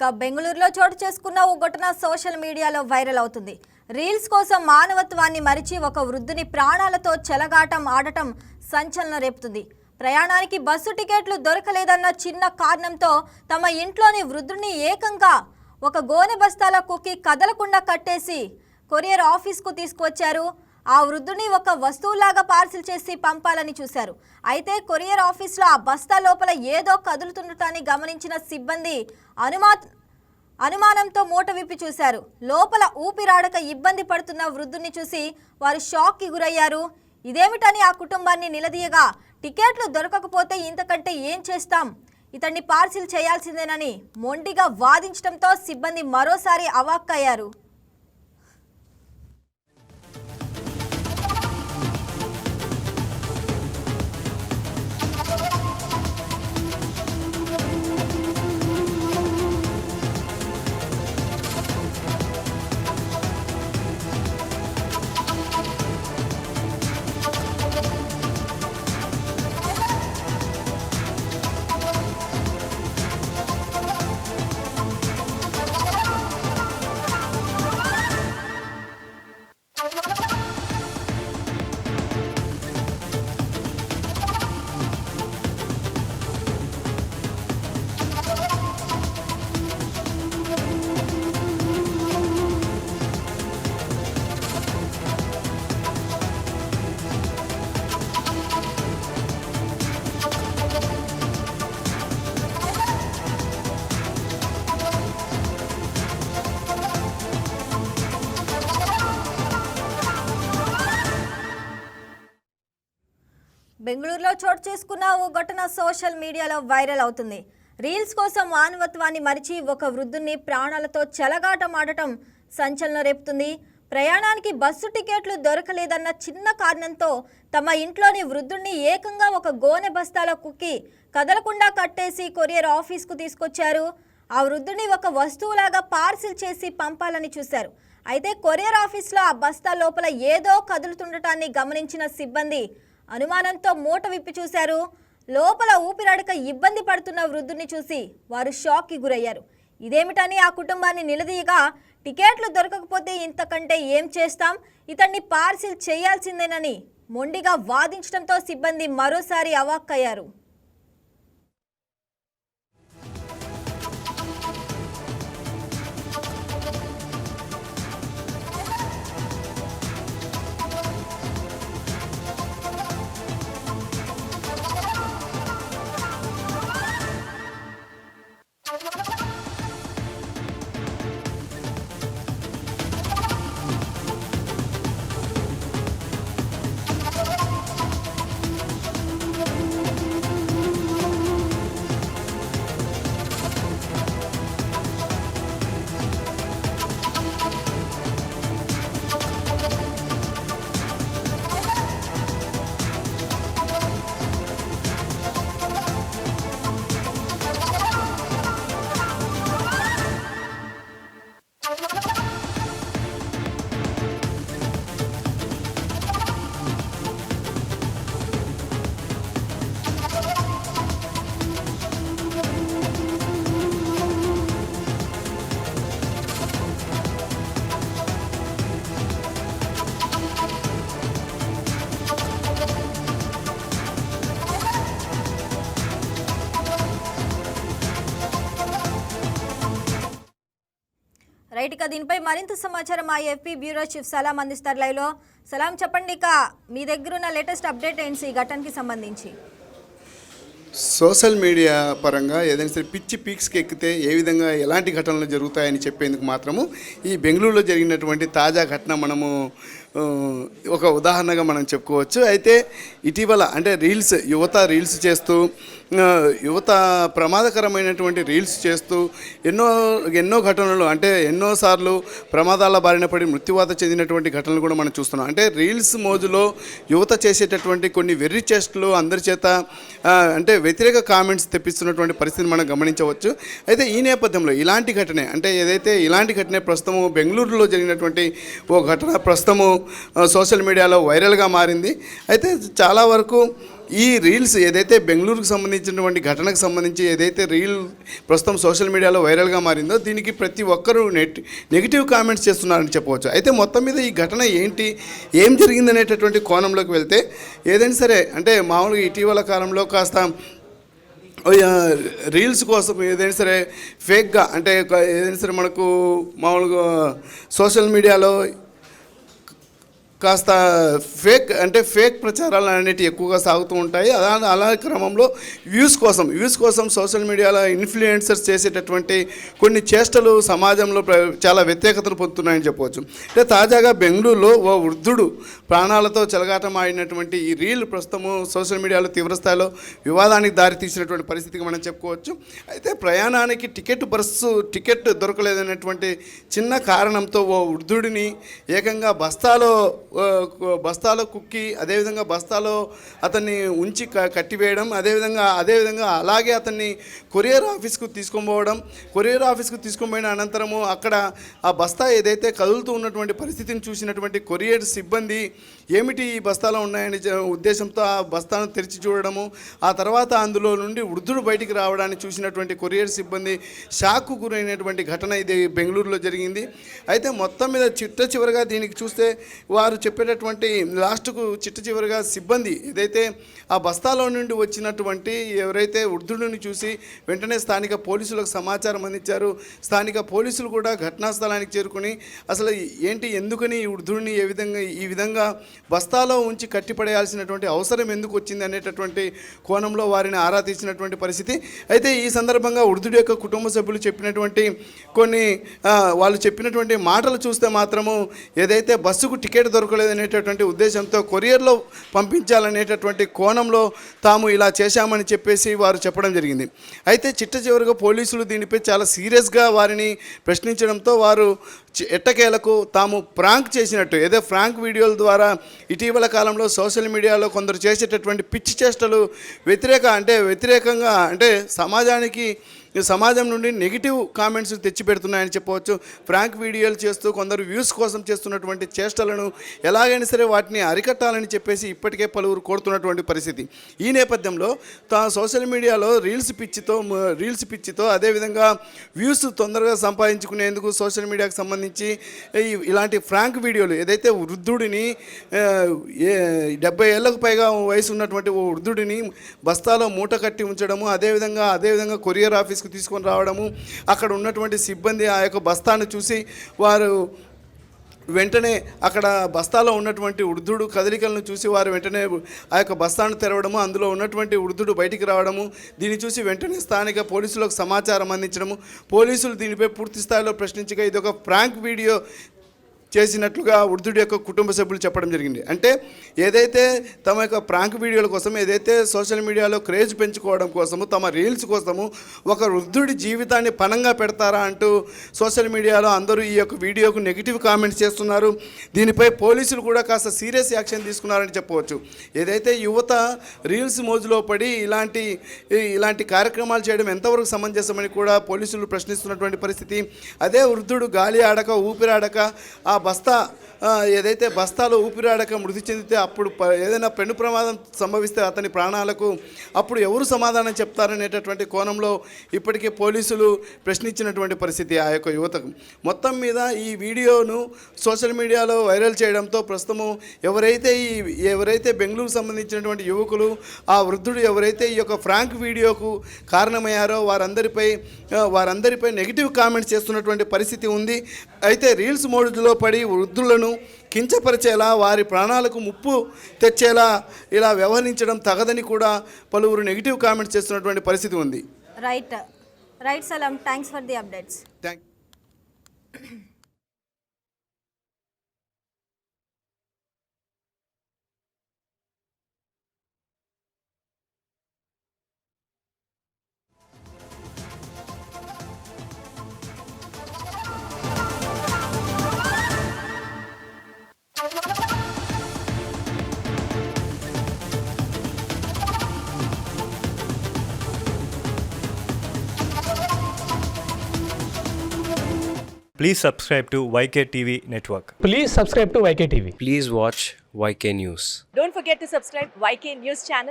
ఇక బెంగళూరులో చోటు చేసుకున్న ఓ ఘటన సోషల్ మీడియాలో వైరల్ అవుతుంది. రీల్స్ కోసం మానవత్వాన్ని మరిచి ఒక వృద్ధుని ప్రాణాలతో చెలగాటం ఆడటం సంచలనం రేపుతుంది. ప్రయాణానికి బస్సు టికెట్లు దొరకలేదన్న చిన్న కారణంతో తమ ఇంట్లోని వృద్ధుని ఏకంగా ఒక గోనె బస్తాల కుక్కి కదలకుండా కట్టేసి కొరియర్ ఆఫీస్కు తీసుకువచ్చారు. ఆ వృద్ధుని ఒక వస్తువులాగా పార్సిల్ చేసి పంపాలని చూశారు. అయితే కొరియర్ ఆఫీస్లో ఆ బస్తా లోపల ఏదో కదులుతుండటాన్ని గమనించిన సిబ్బంది అనుమానంతో మూట విప్పి చూశారు. లోపల ఊపిరాడక ఇబ్బంది పడుతున్న వృద్ధుని చూసి వారు షాక్కి గురయ్యారు. ఇదేమిటని ఆ కుటుంబాన్ని నిలదీయగా టికెట్లు దొరకకపోతే ఇంతకంటే ఏం చేస్తాం, ఇతన్ని పార్సిల్ చేయాల్సిందేనని మొండిగా వాదించడంతో సిబ్బంది మరోసారి అవాక్కయ్యారు. బెంగళూరులో చోటు చేసుకున్న ఓ ఘటన సోషల్ మీడియాలో వైరల్ అవుతుంది. రీల్స్ కోసం మానవత్వాన్ని మరిచి ఒక వృద్ధుని ప్రాణాలతో చెలగాటం ఆడటం సంచలనం రేపుతుంది. ప్రయాణానికి బస్సు టికెట్లు దొరకలేదన్న చిన్న కారణంతో తమ ఇంట్లోని వృద్ధుణ్ణి ఏకంగా ఒక గోనె బస్తాల కుక్కి కదలకుండా కట్టేసి కొరియర్ ఆఫీస్కు తీసుకొచ్చారు. ఆ వృద్ధుని ఒక వస్తువులాగా పార్సిల్ చేసి పంపాలని చూశారు. అయితే కొరియర్ ఆఫీస్లో ఆ బస్తా లోపల ఏదో కదులుతుండటాన్ని గమనించిన సిబ్బంది అనుమానంతో మూట విప్పి చూశారు. లోపల ఊపిరాడక ఇబ్బంది పడుతున్న వృద్ధుని చూసి వారు షాక్కి గురయ్యారు. ఇదేమిటని ఆ కుటుంబాన్ని నిలదీయగా టికెట్లు దొరకకపోతే ఇంతకంటే ఏం చేస్తాం, ఇతన్ని పార్సిల్ చేయాల్సిందేనని మొండిగా వాదించడంతో సిబ్బంది మరోసారి అవాక్కయ్యారు. రైట్, ఇక దీనిపై మరింత సమాచారం మా ఎఫ్పీ బ్యూరో చీఫ్ సలాం అందిస్తారు లైవ్లో. సలాం, చెప్పండి, ఇక మీ దగ్గర ఉన్న లేటెస్ట్ అప్డేట్ ఏంటి ఈ ఘటనకి సంబంధించి? సోషల్ మీడియా పరంగా ఏదైనా సరే పిచ్చి పీక్స్కి ఎక్కితే ఏ విధంగా ఎలాంటి ఘటనలు జరుగుతాయని చెప్పేందుకు మాత్రము ఈ బెంగళూరులో జరిగినటువంటి తాజా ఘటన మనము ఒక ఉదాహరణగా మనం చెప్పుకోవచ్చు. అయితే ఇటీవల అంటే యువత రీల్స్ చేస్తూ యువత ప్రమాదకరమైనటువంటి రీల్స్ చేస్తూ ఎన్నో ఘటనలు అంటే ఎన్నోసార్లు ప్రమాదాల బారిన పడి మృత్యువాత చెందినటువంటి ఘటనలు కూడా మనం చూస్తున్నాం. అంటే రీల్స్ మోజులో యువత చేసేటటువంటి కొన్ని వెర్రి చేష్టలు అందరి చేత అంటే వ్యతిరేక కామెంట్స్ తెప్పిస్తున్నటువంటి పరిస్థితిని మనం గమనించవచ్చు. అయితే ఈ నేపథ్యంలో ఇలాంటి ఘటనే ప్రస్తుతము బెంగళూరులో జరిగినటువంటి ఓ ఘటన ప్రస్తుతము సోషల్ మీడియాలో వైరల్గా మారింది. అయితే చాలా వరకు ఈ రీల్స్ ఏదైతే బెంగళూరుకు సంబంధించినటువంటి ఘటనకు సంబంధించి ఏదైతే రీల్ ప్రస్తుతం సోషల్ మీడియాలో వైరల్గా మారిందో దీనికి ప్రతి ఒక్కరూ నెగిటివ్ కామెంట్స్ చేస్తున్నారని చెప్పవచ్చు. అయితే మొత్తం మీద ఈ ఘటన ఏంటి, ఏం జరిగిందనేటటువంటి కోణంలోకి వెళ్తే ఏదైనా సరే అంటే మామూలుగా ఇటీవల కాలంలో కాస్త రీల్స్ కోసం ఏదైనా సరే ఫేక్గా అంటే ఏదైనా సరే మనకు మామూలుగా సోషల్ మీడియాలో కాస్త ఫేక్ ప్రచారాలు అనేవి ఎక్కువగా సాగుతూ ఉంటాయి. అలా క్రమంలో వ్యూస్ కోసం సోషల్ మీడియాలో ఇన్ఫ్లుయెన్సర్స్ చేసేటటువంటి కొన్ని చేష్టలు సమాజంలో చాలా వ్యతిరేకతను పొందుతున్నాయని చెప్పవచ్చు. అంటే తాజాగా బెంగళూరులో ఓ వృద్ధుడు ప్రాణాలతో చెలగాటం ఆడినటువంటి ఈ రీల్ ప్రస్తుతము సోషల్ మీడియాలో తీవ్రస్థాయిలో వివాదానికి దారితీసినటువంటి పరిస్థితికి మనం చెప్పుకోవచ్చు. అయితే ప్రయాణానికి టికెట్ దొరకలేదనేటువంటి చిన్న కారణంతో ఓ వృద్ధుడిని ఏకంగా బస్తాలో కుక్కి అదేవిధంగా బస్తాలో అతన్ని ఉంచి కట్టివేయడం, అదేవిధంగా అలాగే అతన్ని కొరియర్ ఆఫీస్కు తీసుకుపోయిన అనంతరము అక్కడ ఆ బస్తా ఏదైతే కదులుతూ ఉన్నటువంటి పరిస్థితిని చూసినటువంటి కొరియర్ సిబ్బంది ఏమిటి ఈ బస్తాలో ఉన్నాయని ఉద్దేశంతో ఆ బస్తాను తెరిచి చూడడము, ఆ తర్వాత అందులో నుండి వృద్ధుడు బయటికి రావడాన్ని చూసినటువంటి కొరియర్ సిబ్బంది షాక్కు గురైనటువంటి ఘటన ఇది బెంగళూరులో జరిగింది. అయితే మొత్తం మీద చివరిగా దీనికి చూస్తే వారు చెప్పేటటువంటి లాస్ట్కు చివరిగా సిబ్బంది ఏదైతే ఆ బస్తాలో నుండి వచ్చినటువంటి ఎవరైతే వృద్ధుడిని చూసి వెంటనే స్థానిక పోలీసులకు సమాచారం అందించారు. స్థానిక పోలీసులు కూడా ఘటనా స్థలానికి చేరుకుని అసలు ఏంటి, ఎందుకని ఈ వృద్ధుడిని ఈ విధంగా బస్తాలో ఉంచి కట్టిపడేయాల్సినటువంటి అవసరం ఎందుకు వచ్చింది అనేటటువంటి కోణంలో వారిని ఆరా తీసినటువంటి పరిస్థితి. అయితే ఈ సందర్భంగా వృద్ధుడి యొక్క కుటుంబ సభ్యులు చెప్పినటువంటి వాళ్ళు చెప్పినటువంటి మాటలు చూస్తే మాత్రము ఏదైతే బస్సుకు టికెట్ దొరకలేదనేటటువంటి ఉద్దేశంతో కొరియర్లో పంపించాలనేటటువంటి కోణంలో తాము ఇలా చేశామని చెప్పేసి వారు చెప్పడం జరిగింది. అయితే చివరిగా పోలీసులు దీనిపై చాలా సీరియస్గా వారిని ప్రశ్నించడంతో వారు ఎట్టకేలకు తాము ప్రాంక్ చేసినట్టు ఏదో ఫ్రాంక్ వీడియోల ద్వారా ఇటీవల కాలంలో సోషల్ మీడియాలో కొందరు చేసేటటువంటి పిచ్చి చేష్టలు వ్యతిరేకంగా అంటే సమాజం నుండి నెగిటివ్ కామెంట్స్ తెచ్చిపెడుతున్నాయని చెప్పవచ్చు. ఫ్రాంక్ వీడియోలు చేస్తూ కొందరు వ్యూస్ కోసం చేస్తున్నటువంటి చేష్టలను ఎలాగైనా సరే వాటిని అరికట్టాలని చెప్పేసి ఇప్పటికే పలువురు కోరుతున్నటువంటి పరిస్థితి. ఈ నేపథ్యంలో సోషల్ మీడియాలో రీల్స్ పిచ్చితో అదేవిధంగా వ్యూస్ తొందరగా సంపాదించుకునేందుకు సోషల్ మీడియాకు సంబంధించి ఇలాంటి ఫ్రాంక్ వీడియోలు ఏదైతే వృద్ధుడిని 70 ఏళ్లకు పైగా వయసు ఉన్నటువంటి ఓ వృద్ధుడిని బస్తాలో మూట కట్టి ఉంచడము, అదేవిధంగా కొరియర్ ఆఫీస్కు తీసుకొని రావడము, అక్కడ ఉన్నటువంటి సిబ్బంది ఆ యొక్క బస్తాను చూసి వారు వెంటనే అక్కడ బస్తాలో ఉన్నటువంటి వృద్ధుడు కదలికలను చూసి వారు వెంటనే ఆ యొక్క బస్తాను తెరవడము, అందులో ఉన్నటువంటి వృద్ధుడు బయటికి రావడము, దీన్ని చూసి వెంటనే స్థానిక పోలీసులకు సమాచారం అందించడము, పోలీసులు దీనిపై పూర్తి స్థాయిలో ప్రశ్నించగా ఇది ఒక ప్రాంక్ వీడియో చేసినట్లుగా వృద్ధుడి యొక్క కుటుంబ సభ్యులు చెప్పడం జరిగింది. అంటే ఏదైతే తమ యొక్క ప్రాంక్ వీడియోల కోసం ఏదైతే సోషల్ మీడియాలో క్రేజ్ పెంచుకోవడం కోసము తమ రీల్స్ కోసము ఒక వృద్ధుడి జీవితాన్ని పణంగా పెడతారా అంటూ సోషల్ మీడియాలో అందరూ ఈ యొక్క వీడియోకు నెగిటివ్ కామెంట్స్ చేస్తున్నారు. దీనిపై పోలీసులు కూడా కాస్త సీరియస్ యాక్షన్ తీసుకున్నారని చెప్పవచ్చు. ఏదైతే యువత రీల్స్ మోజులో పడి ఇలాంటి కార్యక్రమాలు చేయడం ఎంతవరకు సమంజసమని కూడా పోలీసులు ప్రశ్నిస్తున్నటువంటి పరిస్థితి. అదే వృద్ధుడు గాలి ఆడక ఊపిరాడక ఆ ఏదైతే బస్తాలో ఊపిరాడక మృతి చెందితే అప్పుడు ఏదైనా పెను ప్రమాదం సంభవిస్తే అతని ప్రాణాలకు అప్పుడు ఎవరు సమాధానం చెప్తారనేటటువంటి కోణంలో ఇప్పటికే పోలీసులు ప్రశ్నించినటువంటి పరిస్థితి ఆ యొక్క యువతకు. మొత్తం మీద ఈ వీడియోను సోషల్ మీడియాలో వైరల్ చేయడంతో ప్రస్తుతము ఎవరైతే బెంగళూరుకు సంబంధించినటువంటి యువకులు ఆ వృద్ధుడు ఎవరైతే ఈ యొక్క ఫ్రాంక్ వీడియోకు కారణమయ్యారో వారందరిపై నెగిటివ్ కామెంట్స్ చేస్తున్నటువంటి పరిస్థితి ఉంది. అయితే రీల్స్ మోడులో పడి వృద్ధులను కించపరిచేలా వారి ప్రాణాలకు ముప్పు తెచ్చేలా ఇలా వ్యవహరించడం తగదని కూడా పలువురు నెగిటివ్ కామెంట్స్ చేస్తున్నటువంటి పరిస్థితి ఉంది. రైట్ సలాం, thanks for the updates. Please subscribe to YK TV Network. Please subscribe to YK TV. Please watch YK News. Don't forget to subscribe YK News channel